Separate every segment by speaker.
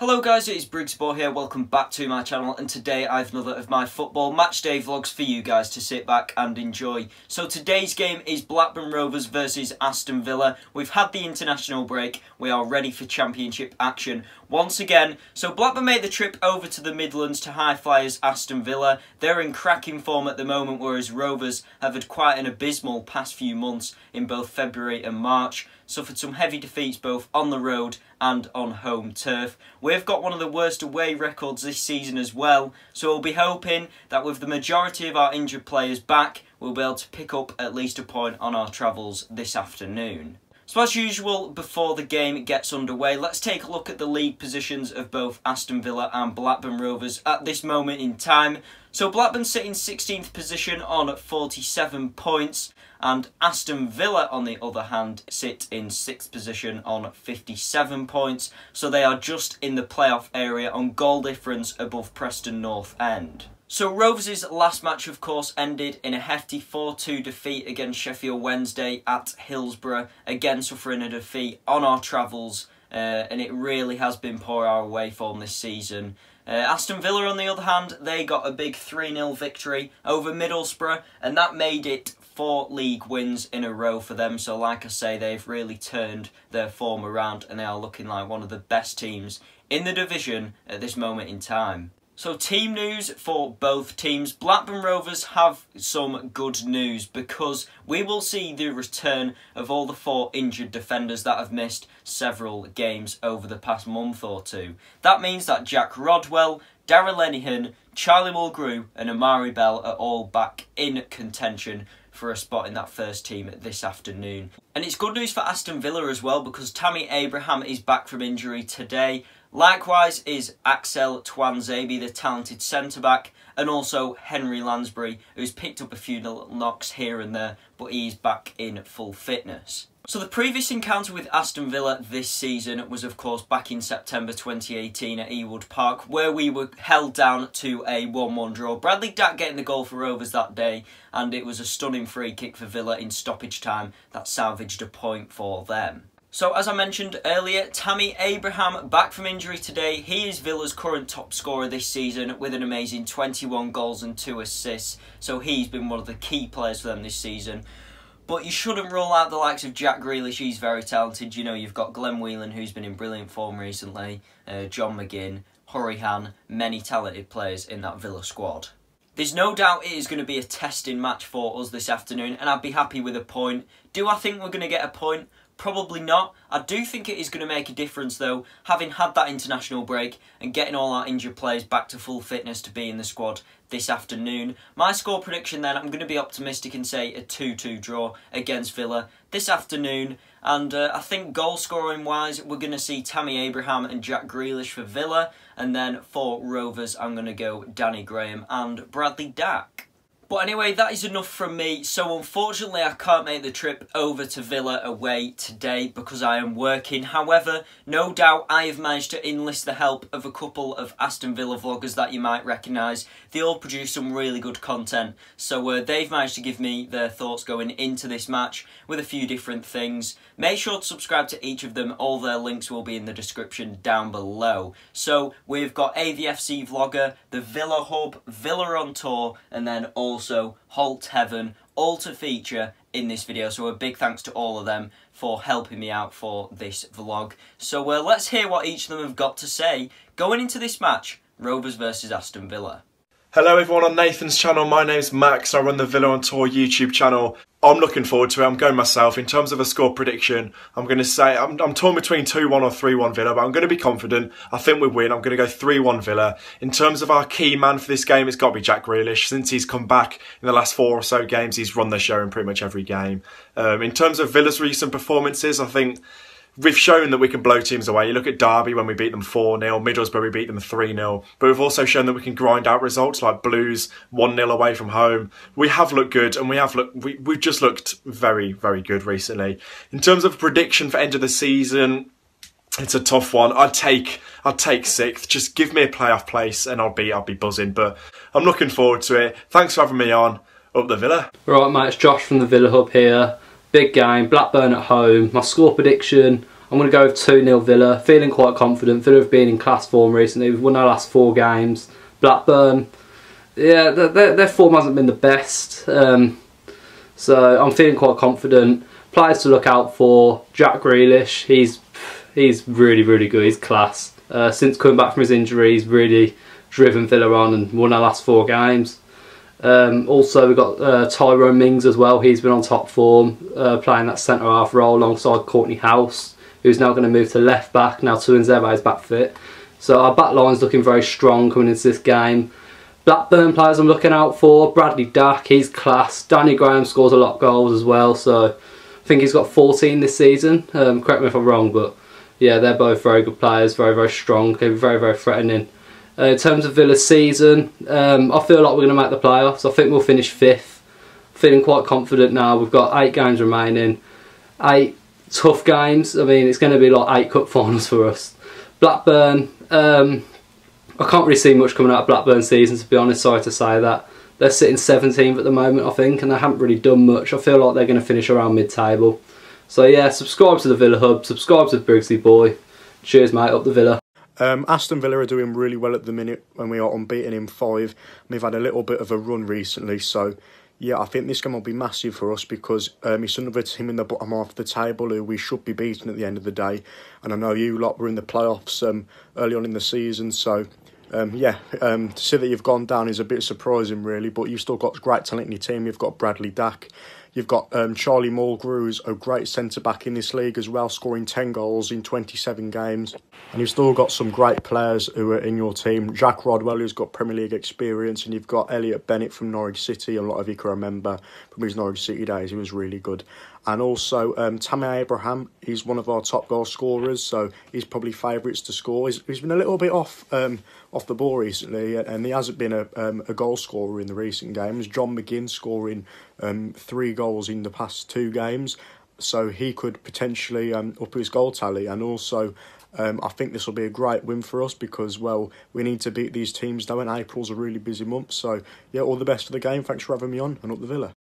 Speaker 1: Hello guys, it is Brigsport here, welcome back to my channel, and today I have another of my football matchday vlogs for you guys to sit back and enjoy. So today's game is Blackburn Rovers versus Aston Villa. We've had the international break, we are ready for championship action once again. So Blackburn made the trip over to the Midlands to high flyers Aston Villa. They're in cracking form at the moment, whereas Rovers have had quite an abysmal past few months in both February and March. Suffered some heavy defeats both on the road and on home turf. We've got one of the worst away records this season as well, so we'll be hoping that with the majority of our injured players back, we'll be able to pick up at least a point on our travels this afternoon. So as usual, before the game gets underway, let's take a look at the league positions of both Aston Villa and Blackburn Rovers at this moment in time. So Blackburn sit in 16th position on 47 points, and Aston Villa, on the other hand, sit in 6th position on 57 points. So they are just in the playoff area on goal difference above Preston North End. So Rovers' last match, of course, ended in a hefty 4-2 defeat against Sheffield Wednesday at Hillsborough, again suffering a defeat on our travels, and it really has been poor our away form this season. Aston Villa, on the other hand, they got a big 3-0 victory over Middlesbrough, and that made it 4 league wins in a row for them. So like I say, they've really turned their form around and they are looking like one of the best teams in the division at this moment in time. So team news for both teams. Blackburn Rovers have some good news because we will see the return of all the 4 injured defenders that have missed several games over the past month or two. That means that Jack Rodwell, Darragh Lenihan, Charlie Mulgrew and Amari Bell are all back in contention for a spot in that first team this afternoon. And it's good news for Aston Villa as well because Tammy Abraham is back from injury today. Likewise is Axel Tuanzebe, the talented centre-back, and also Henry Lansbury, who's picked up a few little knocks here and there, but he's back in full fitness. So the previous encounter with Aston Villa this season was of course back in September 2018 at Ewood Park, where we were held down to a 1-1 draw. Bradley Dack getting the goal for Rovers that day, and it was a stunning free kick for Villa in stoppage time that salvaged a point for them. So as I mentioned earlier, Tammy Abraham back from injury today. He is Villa's current top scorer this season with an amazing 21 goals and 2 assists. So he's been one of the key players for them this season. But you shouldn't rule out the likes of Jack Grealish. He's very talented. You know, you've got Glenn Whelan, who's been in brilliant form recently, John McGinn, Hurrihan, many talented players in that Villa squad. There's no doubt it is going to be a testing match for us this afternoon, and I'd be happy with a point. Do I think we're going to get a point? Probably not. I do think it is going to make a difference though, having had that international break and getting all our injured players back to full fitness to be in the squad this afternoon. My score prediction then, I'm going to be optimistic and say a 2-2 draw against Villa this afternoon. And I think goal scoring wise, we're going to see Tammy Abraham and Jack Grealish for Villa. And then for Rovers, I'm going to go Danny Graham and Bradley Dack. But anyway, that is enough from me. So unfortunately, I can't make the trip over to Villa away today because I am working. However, no doubt I have managed to enlist the help of a couple of Aston Villa vloggers that you might recognise. They all produce some really good content. So they've managed to give me their thoughts going into this match with a few different things. Make sure to subscribe to each of them. All their links will be in the description down below. So we've got AVFC Vlogger, the Villa Hub, Villa on Tour, and then also Holt Heaven, all to feature in this video. So a big thanks to all of them for helping me out for this vlog. So let's hear what each of them have got to say going into this match, Rovers versus Aston Villa.
Speaker 2: Hello everyone on Nathan's channel, my name's Max, I run the Villa on Tour YouTube channel. I'm looking forward to it, I'm going myself. In terms of a score prediction, I'm going to say, I'm torn between 2-1 or 3-1 Villa, but I'm going to be confident. I think we win, I'm going to go 3-1 Villa. In terms of our key man for this game, it's got to be Jack Grealish. Since he's come back in the last 4 or so games, he's run the show in pretty much every game. In terms of Villa's recent performances, I think we've shown that we can blow teams away. You look at Derby when we beat them 4-0, Middlesbrough we beat them 3-0. But we've also shown that we can grind out results like Blues 1-0 away from home. We have looked good and we've just looked very, very good recently. In terms of prediction for end of the season, it's a tough one. I'd take 6th. Just give me a playoff place and I'll be buzzing. But I'm looking forward to it. Thanks for having me on. Up the Villa.
Speaker 3: Right mate, it's Josh from the Villa Hub here. Big game, Blackburn at home. My score prediction, I'm going to go with 2-0 Villa. Feeling quite confident. Villa have been in class form recently. We've won our last 4 games. Blackburn, yeah, their form hasn't been the best. So I'm feeling quite confident. Players to look out for: Jack Grealish. He's really good. He's class. Since coming back from his injury, he's really driven Villa on and won our last 4 games. Also we've got Tyrone Mings as well. He's been on top form, playing that centre half role alongside Courtney House, who's now going to move to left back now Tuanzebe is back fit. So our back line's looking very strong coming into this game. Blackburn players I'm looking out for: Bradley Dack, he's class. Danny Graham scores a lot of goals as well, so I think he's got 14 this season. Correct me if I'm wrong, but yeah, they're both very good players, very strong, very threatening. In terms of Villa's season, I feel like we're going to make the playoffs. I think we'll finish 5th. Feeling quite confident now. We've got 8 games remaining, 8 tough games. I mean, it's going to be like 8 cup finals for us. Blackburn, I can't really see much coming out of Blackburn's season, to be honest. Sorry to say that. They're sitting 17th at the moment, I think, and they haven't really done much. I feel like they're going to finish around mid-table. So yeah, subscribe to the Villa Hub, subscribe to the Briggsy Boy. Cheers mate, up the Villa.
Speaker 2: Aston Villa are doing really well at the minute, when we are unbeaten in 5. We've had a little bit of a run recently, so yeah, I think this game will be massive for us, because it's another team in the bottom half of the table who we should be beating at the end of the day. And I know you lot were in the playoffs early on in the season, so to see that you've gone down is a bit surprising really, but you've still got great talent in your team. You've got Bradley Dack, you've got Charlie Mulgrew, who's a great centre-back in this league as well, scoring 10 goals in 27 games. And you've still got some great players who are in your team. Jack Rodwell, who's got Premier League experience, and you've got Elliot Bennett from Norwich City. A lot of you can remember from his Norwich City days, he was really good. And also Tammy Abraham, he's one of our top goal scorers, so he's probably favourites to score. He's been a little bit off the ball recently, and he hasn't been a goal scorer in the recent games. John McGinn scoring 3 goals in the past 2 games, so he could potentially up his goal tally. And also I think this will be a great win for us, because, well, we need to beat these teams now, and April's a really busy month. So yeah, all the best for the game. Thanks for having me on, and up the Villa.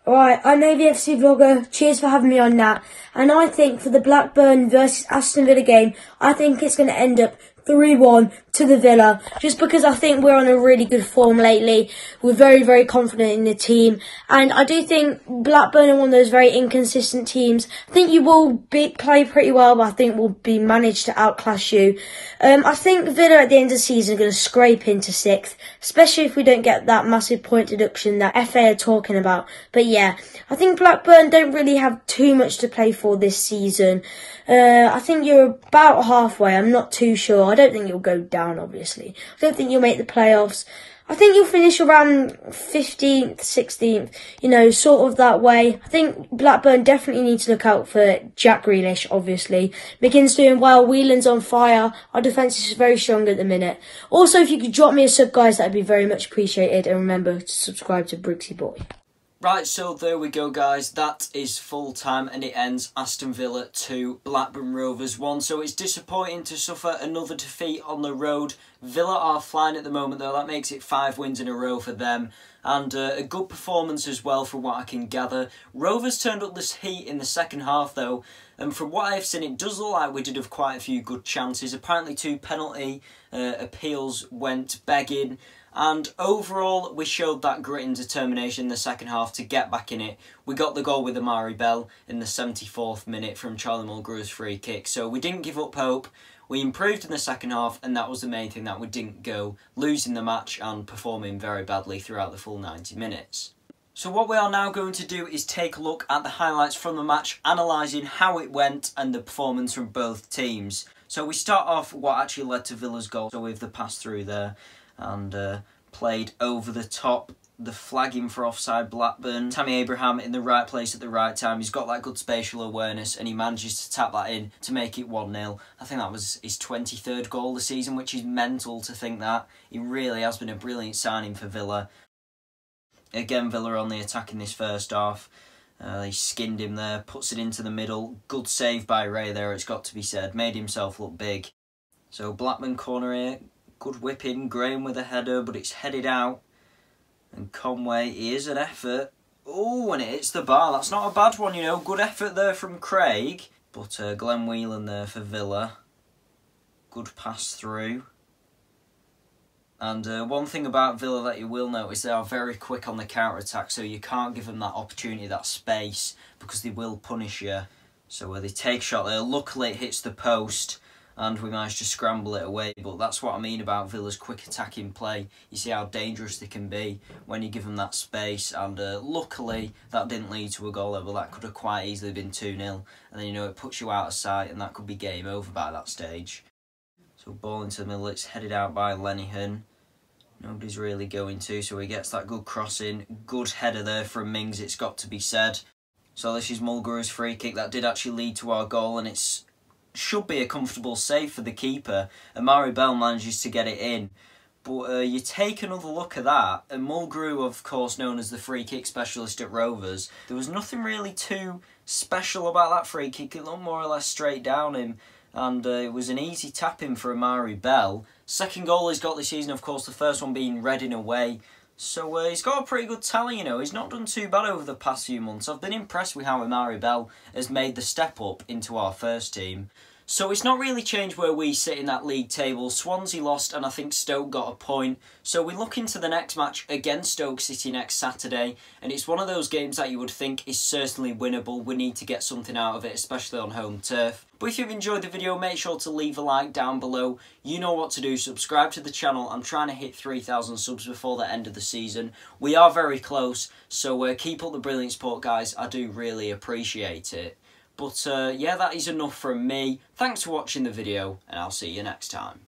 Speaker 4: Alright, I'm AVFC Vlogger. Cheers for having me on that. And I think for the Blackburn versus Aston Villa game, I think it's going to end up 3-1 to the Villa, just because I think we're on a really good form lately. We're very confident in the team, and I do think Blackburn are one of those very inconsistent teams. I think you will play pretty well, but I think we'll be managed to outclass you. I think Villa at the end of the season are going to scrape into 6th, especially if we don't get that massive point deduction that FA are talking about. But yeah, I think Blackburn don't really have too much to play for this season. I think you're about halfway. I'm not too sure. I don't think you'll go down, obviously. I don't think you'll make the playoffs. I think you'll finish around 15th, 16th, you know, sort of that way. I think Blackburn definitely need to look out for Jack Grealish, obviously. McGinn's doing well. Whelan's on fire. Our defence is very strong at the minute. Also, if you could drop me a sub, guys, that would be very much appreciated. And remember to subscribe to Briggsy Boy.
Speaker 1: Right, so there we go, guys. That is full time, and it ends Aston Villa 2, Blackburn Rovers 1. So it's disappointing to suffer another defeat on the road. Villa are flying at the moment, though. That makes it 5 wins in a row for them. And a good performance as well, from what I can gather. Rovers turned up this heat in the second half, though. And from what I've seen, it does look like we did have quite a few good chances. Apparently 2 penalty appeals went begging. And overall, we showed that grit and determination in the second half to get back in it. We got the goal with Amari Bell in the 74th minute from Charlie Mulgrew's free kick. So we didn't give up hope. We improved in the second half, and that was the main thing, that we didn't go losing the match and performing very badly throughout the full 90 minutes. So what we are now going to do is take a look at the highlights from the match, analysing how it went and the performance from both teams. So we start off what actually led to Villa's goal, so with the pass through there, and played over the top, the flagging for offside Blackburn. Tammy Abraham in the right place at the right time. He's got that good spatial awareness, and he manages to tap that in to make it 1-0. I think that was his 23rd goal this season, which is mental to think that. He really has been a brilliant signing for Villa. Again, Villa on the attack in this first half. He skinned him there, puts it into the middle. Good save by Ray there, it's got to be said. Made himself look big. So Blackburn corner here. Good whipping, Graham with a header, but it's headed out. And Conway, here's an effort. Oh, and it hits the bar. That's not a bad one, you know. Good effort there from Craig. But Glenn Whelan there for Villa. Good pass through. And one thing about Villa that you will notice, they are very quick on the counter-attack, so you can't give them that opportunity, that space, because they will punish you. So they take shot there, luckily it hits the post, and we managed to scramble it away. But that's what I mean about Villa's quick attacking play. You see how dangerous they can be when you give them that space, and luckily that didn't lead to a goal there, but that could have quite easily been 2-0. And then, you know, it puts you out of sight, and that could be game over by that stage. So ball into the middle, it's headed out by Lenihan. Nobody's really going to, so he gets that good cross in. Good header there from Mings, it's got to be said. So this is Mulgrews' free kick. That did actually lead to our goal, and it should be a comfortable save for the keeper. Amari Bell manages to get it in. But you take another look at that, and Mulgrew, of course, known as the free kick specialist at Rovers, there was nothing really too special about that free kick. It looked more or less straight down him. And it was an easy tap-in for Amari Bell. Second goal he's got this season, of course, the first one being Reading away. So he's got a pretty good tally, you know. He's not done too bad over the past few months. I've been impressed with how Amari Bell has made the step up into our first team. So it's not really changed where we sit in that league table. Swansea lost and I think Stoke got a point. So we look into the next match against Stoke City next Saturday. And it's one of those games that you would think is certainly winnable. We need to get something out of it, especially on home turf. But if you've enjoyed the video, make sure to leave a like down below. You know what to do. Subscribe to the channel. I'm trying to hit 3,000 subs before the end of the season. We are very close. So keep up the brilliant support, guys. I do really appreciate it. But yeah, that is enough from me. Thanks for watching the video, and I'll see you next time.